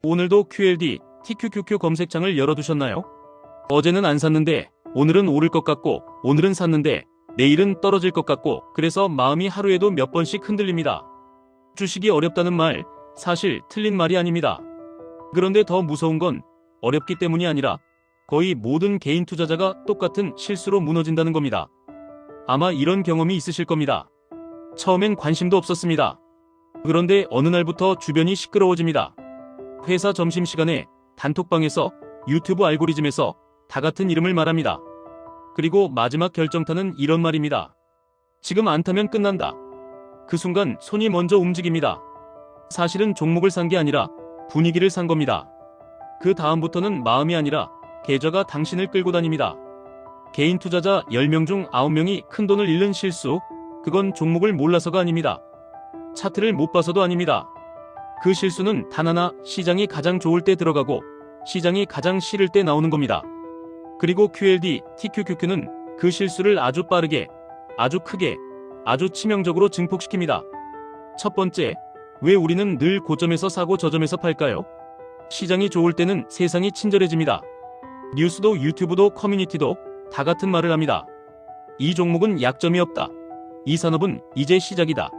오늘도 QLD, TQQQ 검색창을 열어두셨나요? 어제는 안 샀는데 오늘은 오를 것 같고, 오늘은 샀는데 내일은 떨어질 것 같고, 그래서 마음이 하루에도 몇 번씩 흔들립니다. 주식이 어렵다는 말, 사실 틀린 말이 아닙니다. 그런데 더 무서운 건 어렵기 때문이 아니라 거의 모든 개인 투자자가 똑같은 실수로 무너진다는 겁니다. 아마 이런 경험이 있으실 겁니다. 처음엔 관심도 없었습니다. 그런데 어느 날부터 주변이 시끄러워집니다. 회사 점심시간에 단톡방에서, 유튜브 알고리즘에서 다 같은 이름을 말합니다. 그리고 마지막 결정타는 이런 말입니다. 지금 안 타면 끝난다. 그 순간 손이 먼저 움직입니다. 사실은 종목을 산 게 아니라 분위기를 산 겁니다. 그 다음부터는 마음이 아니라 계좌가 당신을 끌고 다닙니다. 개인 투자자 10명 중 9명이 큰돈을 잃는 실수, 그건 종목을 몰라서가 아닙니다. 차트를 못 봐서도 아닙니다. 그 실수는 단 하나, 시장이 가장 좋을 때 들어가고 시장이 가장 싫을 때 나오는 겁니다. 그리고 QLD, TQQQ는 그 실수를 아주 빠르게, 아주 크게, 아주 치명적으로 증폭시킵니다. 첫 번째, 왜 우리는 늘 고점에서 사고 저점에서 팔까요? 시장이 좋을 때는 세상이 친절해집니다. 뉴스도 유튜브도 커뮤니티도 다 같은 말을 합니다. 이 종목은 약점이 없다. 이 산업은 이제 시작이다.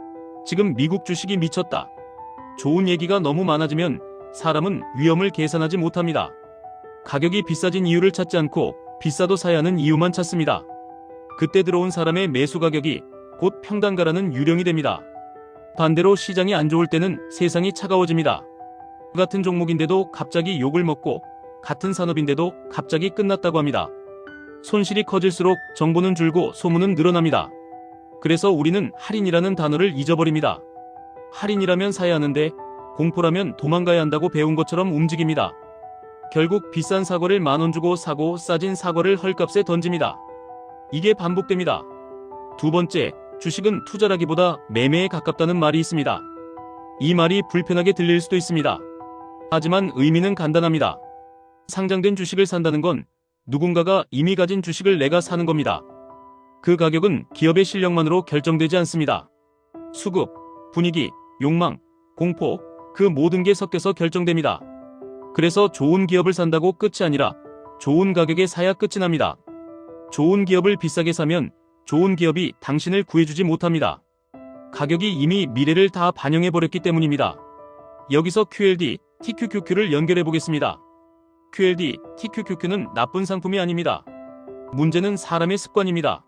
지금 미국 주식이 미쳤다. 좋은 얘기가 너무 많아지면 사람은 위험을 계산하지 못합니다. 가격이 비싸진 이유를 찾지 않고 비싸도 사야 하는 이유만 찾습니다. 그때 들어온 사람의 매수 가격이 곧 평단가라는 유령이 됩니다. 반대로 시장이 안 좋을 때는 세상이 차가워집니다. 같은 종목인데도 갑자기 욕을 먹고, 같은 산업인데도 갑자기 끝났다고 합니다. 손실이 커질수록 정보는 줄고 소문은 늘어납니다. 그래서 우리는 할인이라는 단어를 잊어버립니다. 할인이라면 사야 하는데 공포라면 도망가야 한다고 배운 것처럼 움직입니다. 결국 비싼 사과를 10,000원 주고 사고 싸진 사과를 헐값에 던집니다. 이게 반복됩니다. 두 번째, 주식은 투자라기보다 매매에 가깝다는 말이 있습니다. 이 말이 불편하게 들릴 수도 있습니다. 하지만 의미는 간단합니다. 상장된 주식을 산다는 건 누군가가 이미 가진 주식을 내가 사는 겁니다. 그 가격은 기업의 실력만으로 결정되지 않습니다. 수급, 분위기, 욕망, 공포, 그 모든 게 섞여서 결정됩니다. 그래서 좋은 기업을 산다고 끝이 아니라 좋은 가격에 사야 끝이 납니다. 좋은 기업을 비싸게 사면 좋은 기업이 당신을 구해주지 못합니다. 가격이 이미 미래를 다 반영해버렸기 때문입니다. 여기서 QLD, TQQQ를 연결해 보겠습니다. QLD, TQQQ는 나쁜 상품이 아닙니다. 문제는 사람의 습관입니다.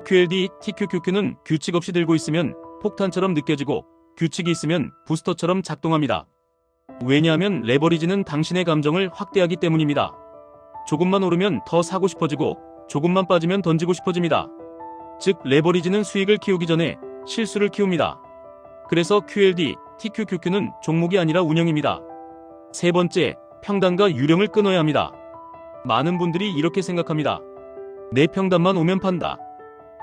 QLD, TQQQ는 규칙 없이 들고 있으면 폭탄처럼 느껴지고 규칙이 있으면 부스터처럼 작동합니다. 왜냐하면 레버리지는 당신의 감정을 확대하기 때문입니다. 조금만 오르면 더 사고 싶어지고 조금만 빠지면 던지고 싶어집니다. 즉 레버리지는 수익을 키우기 전에 실수를 키웁니다. 그래서 QLD, TQQQ는 종목이 아니라 운영입니다. 세 번째, 평단과 유령을 끊어야 합니다. 많은 분들이 이렇게 생각합니다. 내 평단만 오면 판다.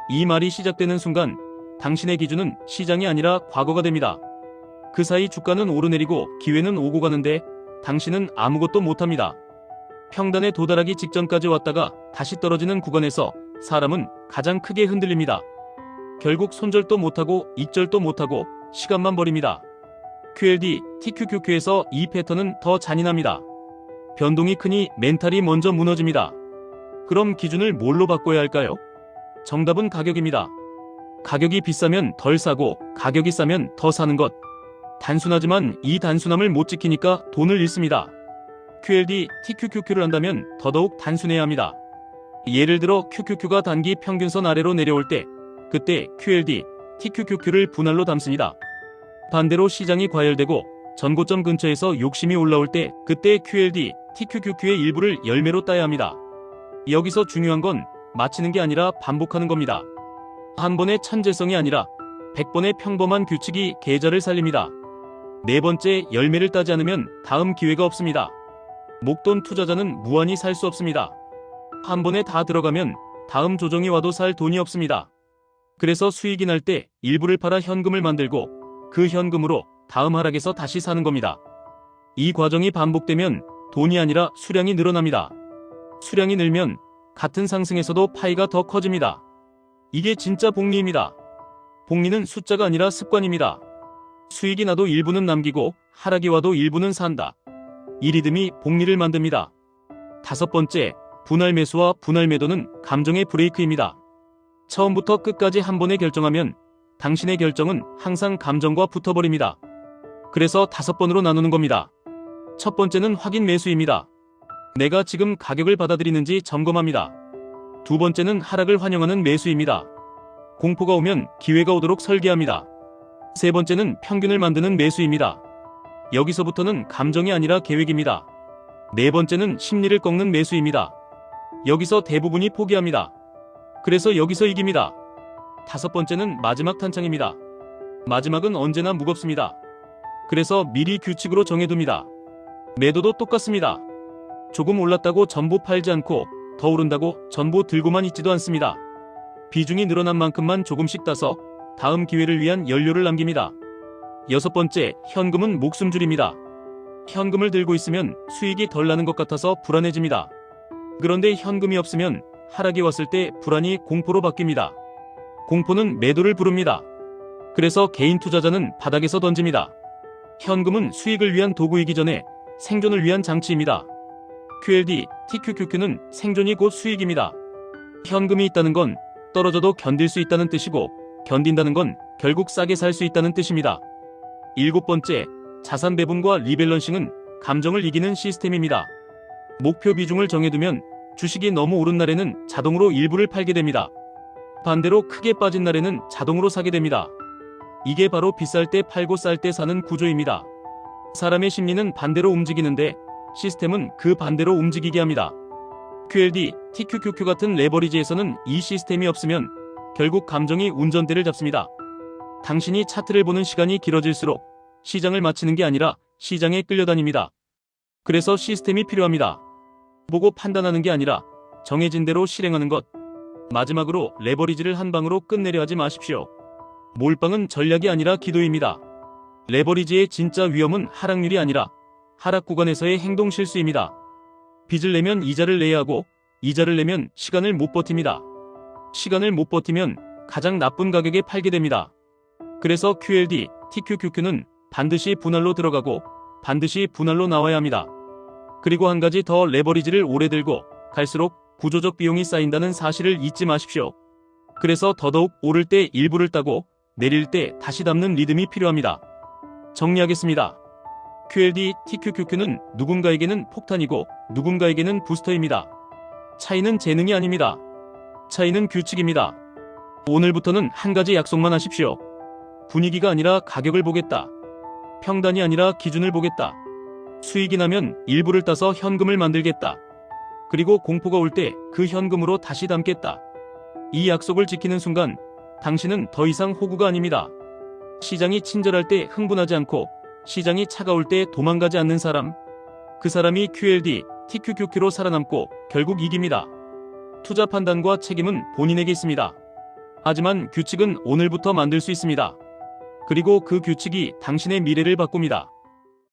이 말이 시작되는 순간 당신의 기준은 시장이 아니라 과거가 됩니다. 그 사이 주가는 오르내리고 기회는 오고 가는데 당신은 아무것도 못합니다. 평단에 도달하기 직전까지 왔다가 다시 떨어지는 구간에서 사람은 가장 크게 흔들립니다. 결국 손절도 못하고 익절도 못하고 시간만 버립니다. QLD, TQQQ에서 이 패턴은 더 잔인합니다. 변동이 크니 멘탈이 먼저 무너집니다. 그럼 기준을 뭘로 바꿔야 할까요? 정답은 가격입니다. 가격이 비싸면 덜 사고 가격이 싸면 더 사는 것. 단순하지만 이 단순함을 못 지키니까 돈을 잃습니다. QLD, TQQQ를 한다면 더더욱 단순해야 합니다. 예를 들어 QQQ가 단기 평균선 아래로 내려올 때, 그때 QLD, TQQQ를 분할로 담습니다. 반대로 시장이 과열되고 전고점 근처에서 욕심이 올라올 때, 그때 QLD, TQQQ의 일부를 열매로 따야 합니다. 여기서 중요한 건 맞히는 게 아니라 반복하는 겁니다. 한 번의 천재성이 아니라 100번의 평범한 규칙이 계좌를 살립니다. 네 번째, 열매를 따지 않으면 다음 기회가 없습니다. 목돈 투자자는 무한히 살 수 없습니다. 한 번에 다 들어가면 다음 조정이 와도 살 돈이 없습니다. 그래서 수익이 날 때 일부를 팔아 현금을 만들고 그 현금으로 다음 하락에서 다시 사는 겁니다. 이 과정이 반복되면 돈이 아니라 수량이 늘어납니다. 수량이 늘면 같은 상승에서도 파이가 더 커집니다. 이게 진짜 복리입니다. 복리는 숫자가 아니라 습관입니다. 수익이 나도 일부는 남기고 하락이 와도 일부는 산다. 이 리듬이 복리를 만듭니다. 다섯 번째, 분할 매수와 분할 매도는 감정의 브레이크입니다. 처음부터 끝까지 한 번에 결정하면 당신의 결정은 항상 감정과 붙어버립니다. 그래서 5번으로 나누는 겁니다. 첫 번째는 확인 매수입니다. 내가 지금 가격을 받아들이는지 점검합니다. 두 번째는 하락을 환영하는 매수입니다. 공포가 오면 기회가 오도록 설계합니다. 세 번째는 평균을 만드는 매수입니다. 여기서부터는 감정이 아니라 계획입니다. 네 번째는 심리를 꺾는 매수입니다. 여기서 대부분이 포기합니다. 그래서 여기서 이깁니다. 다섯 번째는 마지막 탄창입니다. 마지막은 언제나 무겁습니다. 그래서 미리 규칙으로 정해둡니다. 매도도 똑같습니다. 조금 올랐다고 전부 팔지 않고 더 오른다고 전부 들고만 있지도 않습니다. 비중이 늘어난 만큼만 조금씩 따서 다음 기회를 위한 연료를 남깁니다. 여섯 번째, 현금은 목숨줄입니다. 현금을 들고 있으면 수익이 덜 나는 것 같아서 불안해집니다. 그런데 현금이 없으면 하락이 왔을 때 불안이 공포로 바뀝니다. 공포는 매도를 부릅니다. 그래서 개인 투자자는 바닥에서 던집니다. 현금은 수익을 위한 도구이기 전에 생존을 위한 장치입니다. QLD, TQQQ는 생존이 곧 수익입니다. 현금이 있다는 건 떨어져도 견딜 수 있다는 뜻이고, 견딘다는 건 결국 싸게 살 수 있다는 뜻입니다. 일곱 번째, 자산 배분과 리밸런싱은 감정을 이기는 시스템입니다. 목표 비중을 정해두면 주식이 너무 오른 날에는 자동으로 일부를 팔게 됩니다. 반대로 크게 빠진 날에는 자동으로 사게 됩니다. 이게 바로 비쌀 때 팔고 쌀 때 사는 구조입니다. 사람의 심리는 반대로 움직이는데 시스템은 그 반대로 움직이게 합니다. QLD, TQQQ 같은 레버리지에서는 이 시스템이 없으면 결국 감정이 운전대를 잡습니다. 당신이 차트를 보는 시간이 길어질수록 시장을 맞히는 게 아니라 시장에 끌려다닙니다. 그래서 시스템이 필요합니다. 보고 판단하는 게 아니라 정해진 대로 실행하는 것. 마지막으로 레버리지를 한 방으로 끝내려 하지 마십시오. 몰빵은 전략이 아니라 기도입니다. 레버리지의 진짜 위험은 하락률이 아니라 하락 구간에서의 행동 실수입니다. 빚을 내면 이자를 내야 하고 이자를 내면 시간을 못 버팁니다. 시간을 못 버티면 가장 나쁜 가격에 팔게 됩니다. 그래서 QLD, TQQQ는 반드시 분할로 들어가고 반드시 분할로 나와야 합니다. 그리고 한 가지 더, 레버리지를 오래 들고 갈수록 구조적 비용이 쌓인다는 사실을 잊지 마십시오. 그래서 더더욱 오를 때 일부를 따고 내릴 때 다시 담는 리듬이 필요합니다. 정리하겠습니다. QLD, TQQQ는 누군가에게는 폭탄이고 누군가에게는 부스터입니다. 차이는 재능이 아닙니다. 차이는 규칙입니다. 오늘부터는 한 가지 약속만 하십시오. 분위기가 아니라 가격을 보겠다. 평단이 아니라 기준을 보겠다. 수익이 나면 일부를 따서 현금을 만들겠다. 그리고 공포가 올 때 그 현금으로 다시 담겠다. 이 약속을 지키는 순간 당신은 더 이상 호구가 아닙니다. 시장이 친절할 때 흥분하지 않고 시장이 차가울 때 도망가지 않는 사람, 그 사람이 QLD, TQQQ로 살아남고 결국 이깁니다. 투자 판단과 책임은 본인에게 있습니다. 하지만 규칙은 오늘부터 만들 수 있습니다. 그리고 그 규칙이 당신의 미래를 바꿉니다.